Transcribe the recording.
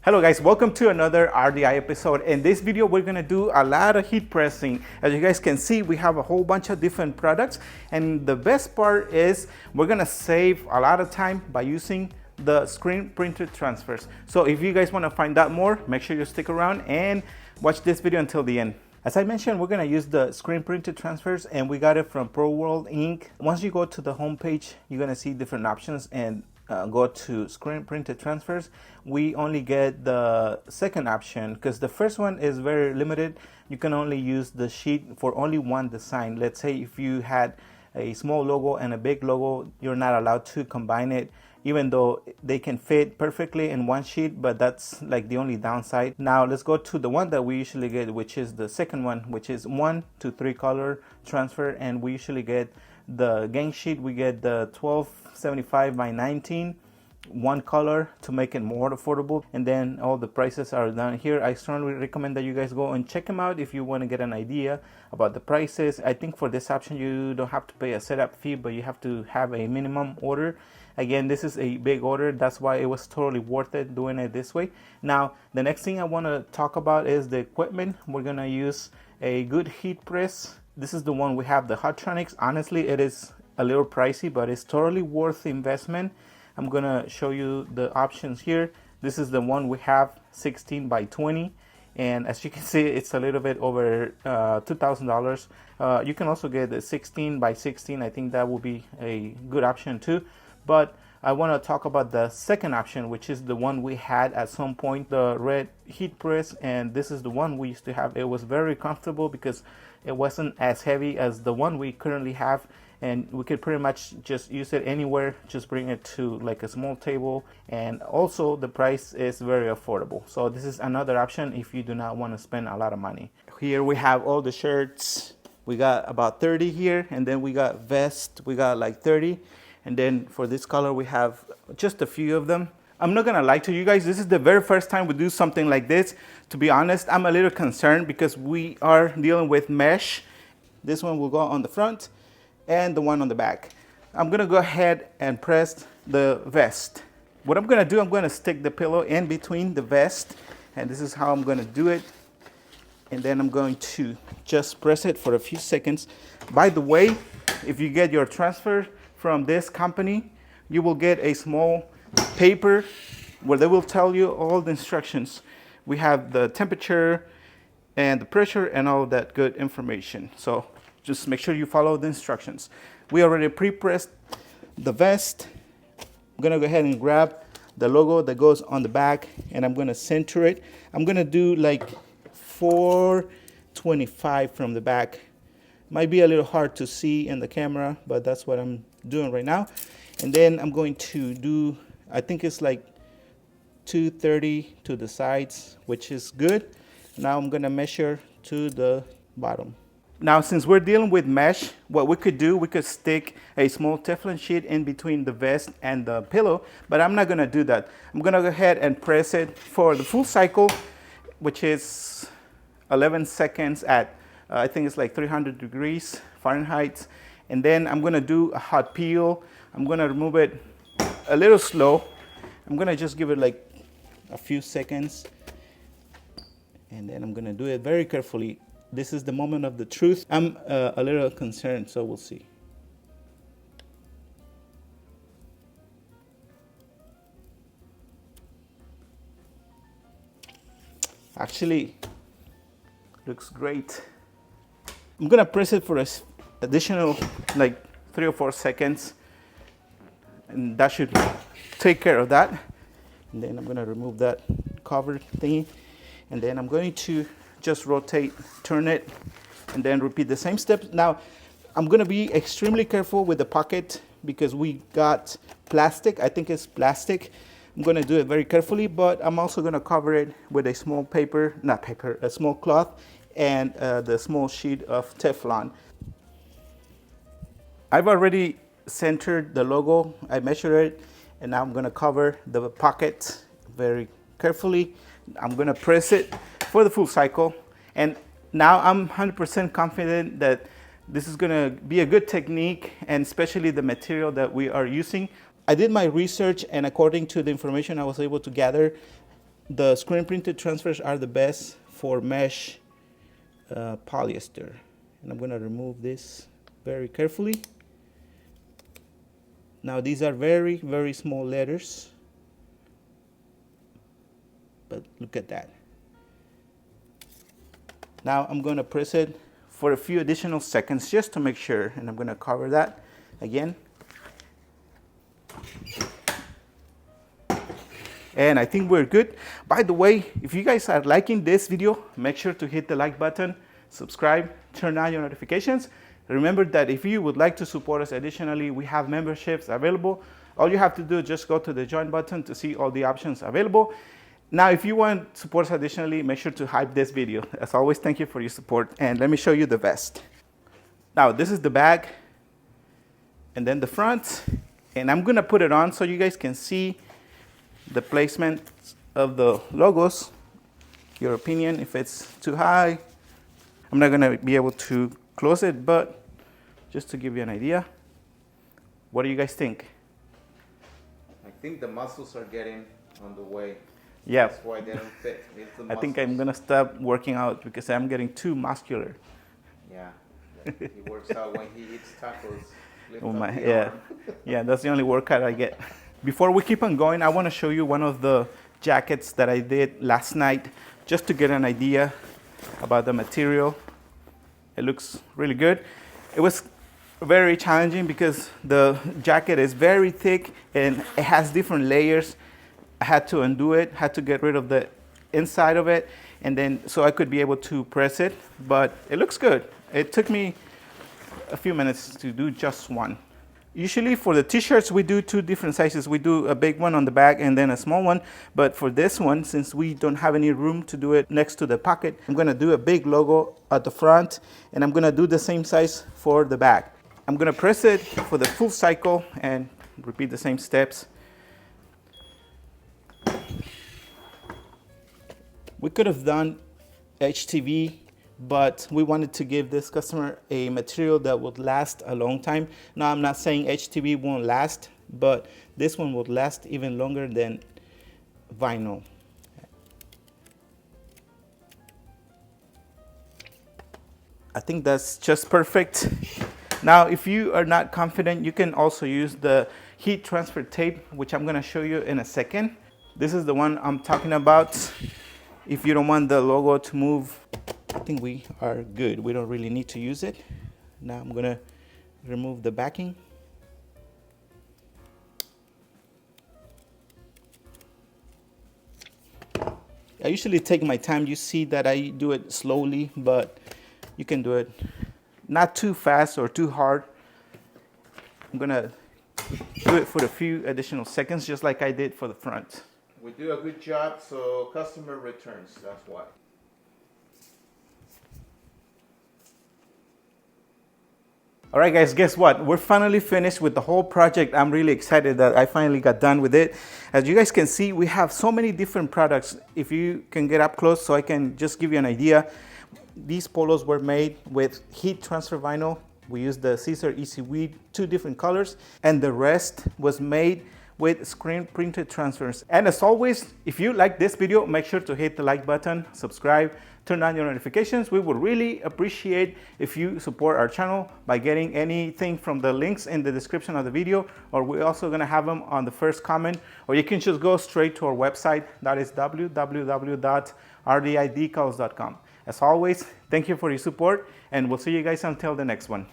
Hello guys, welcome to another RDI episode. In this video, we're gonna do a lot of heat pressing. As you guys can see, we have a whole bunch of different products. And the best part is we're gonna save a lot of time by using the screen printed transfers. So if you guys wanna find out more, make sure you stick around and watch this video until the end. As I mentioned, we're gonna use the screen printed transfers and we got it from Pro World Inc. Once you go to the home page, you're gonna see different options and go to screen printed transfers. We only get the second option because the first one is very limited. You can only use the sheet for only one design. Let's say if you had a small logo and a big logo, you're not allowed to combine it, even though they can fit perfectly in one sheet, but that's like the only downside. Now let's go to the one that we usually get, which is the second one, which is 1 to 3 color transfer. And we usually get the gang sheet. We get the 1275 by 19, one color to make it more affordable, and then all the prices are down here. I strongly recommend that you guys go and check them out if you want to get an idea about the prices. I think for this option you don't have to pay a setup fee, but you have to have a minimum order. Again, this is a big order, that's why it was totally worth it doing it this way. Now the next thing I want to talk about is the equipment. We're gonna use a good heat press. This is the one we have, the Hotronics. Honestly, it is a little pricey, but it's totally worth the investment. I'm gonna show you the options here. This is the one we have, 16 by 20, and as you can see, it's a little bit over $2,000. You can also get the 16 by 16. I think that would be a good option too, but I want to talk about the second option, which is the one we had at some point, the red heat press, and this is the one we used to have. It was very comfortable because it wasn't as heavy as the one we currently have, and we could pretty much just use it anywhere, just bring it to like a small table, and also the price is very affordable. So this is another option if you do not want to spend a lot of money. Here we have all the shirts. We got about 30 here, and then we got vest, we got like 30. And then for this color, we have just a few of them. I'm not gonna lie to you guys, this is the very first time we do something like this. To be honest, I'm a little concerned because we are dealing with mesh. This one will go on the front and the one on the back. I'm gonna go ahead and press the vest. What I'm gonna do, I'm gonna stick the pillow in between the vest, and this is how I'm gonna do it. And then I'm going to just press it for a few seconds. By the way, if you get your transfer from this company, you will get a small paper where they will tell you all the instructions. We have the temperature and the pressure and all that good information. So just make sure you follow the instructions. We already pre-pressed the vest. I'm gonna go ahead and grab the logo that goes on the back, and I'm gonna center it. I'm gonna do like 425 from the back. Might be a little hard to see in the camera, but that's what I'm doing right now. And then I'm going to do, I think it's like 230 to the sides, which is good. Now I'm gonna measure to the bottom. Now, since we're dealing with mesh, what we could do, we could stick a small Teflon sheet in between the vest and the pillow, but I'm not gonna do that. I'm gonna go ahead and press it for the full cycle, which is 11 seconds at I think it's like 300 degrees Fahrenheit. And then I'm gonna do a hot peel. I'm gonna remove it a little slow. I'm gonna just give it like a few seconds. And then I'm gonna do it very carefully. This is the moment of the truth. I'm a little concerned, so we'll see. Actually, looks great. I'm gonna press it for an additional like 3 or 4 seconds, and that should take care of that. And then I'm gonna remove that cover thingy, and then I'm going to just rotate, turn it, and then repeat the same steps. Now, I'm gonna be extremely careful with the pocket because we got plastic. I think it's plastic. I'm gonna do it very carefully, but I'm also gonna cover it with a small paper, not paper, a small cloth, and the small sheet of Teflon. I've already centered the logo, I measured it, and now I'm gonna cover the pocket very carefully. I'm gonna press it for the full cycle, and now I'm 100% confident that this is gonna be a good technique, and especially the material that we are using. I did my research, and according to the information I was able to gather, the screen printed transfers are the best for mesh polyester. And I'm going to remove this very carefully. Now these are very, very small letters, but look at that. Now I'm going to press it for a few additional seconds just to make sure, and I'm going to cover that again. And I think we're good. By the way, if you guys are liking this video, make sure to hit the like button, subscribe, turn on your notifications. Remember that if you would like to support us additionally, we have memberships available. All you have to do is just go to the join button to see all the options available. Now, if you want to support us additionally, make sure to hype this video. As always, thank you for your support. And let me show you the vest. Now, this is the back and then the front. And I'm going to put it on so you guys can see the placement of the logos. Your opinion, if it's too high. I'm not going to be able to close it, but just to give you an idea. What do you guys think? I think the muscles are getting on the way. Yeah. That's why they don't fit. It's the I think muscles. I'm going to stop working out because I'm getting too muscular. Yeah. He works out when he eats tacos. Lift Oh up my, the yeah. arm. Yeah, that's the only workout I get. Before we keep on going, I want to show you one of the jackets that I did last night just to get an idea about the material. It looks really good. It was very challenging because the jacket is very thick and it has different layers. I had to undo it, had to get rid of the inside of it, and then so I could be able to press it, but it looks good. It took me a few minutes to do just one. Usually for the t-shirts, we do two different sizes. We do a big one on the back and then a small one. But for this one, since we don't have any room to do it next to the pocket, I'm gonna do a big logo at the front, and I'm gonna do the same size for the back. I'm gonna press it for the full cycle and repeat the same steps. We could have done HTV, but we wanted to give this customer a material that would last a long time. Now, I'm not saying HTV won't last, but this one would last even longer than vinyl. I think that's just perfect. Now, if you are not confident, you can also use the heat transfer tape, which I'm gonna show you in a second. This is the one I'm talking about. If you don't want the logo to move, I think we are good. We don't really need to use it. Now I'm gonna remove the backing. I usually take my time. You see that I do it slowly, but you can do it not too fast or too hard. I'm gonna do it for a few additional seconds, just like I did for the front. We do a good job, so customer returns. That's why. All right, guys, guess what? We're finally finished with the whole project. I'm really excited that I finally got done with it. As you guys can see, we have so many different products. If you can get up close so I can just give you an idea. These polos were made with heat transfer vinyl. We used the Caesar Easy Weed, 2 different colors, and the rest was made with screen printed transfers. And as always, if you like this video, make sure to hit the like button, subscribe, turn on your notifications. We would really appreciate if you support our channel by getting anything from the links in the description of the video, or we're also gonna have them on the first comment, or you can just go straight to our website. That is www.rdidecals.com. As always, thank you for your support, and we'll see you guys until the next one.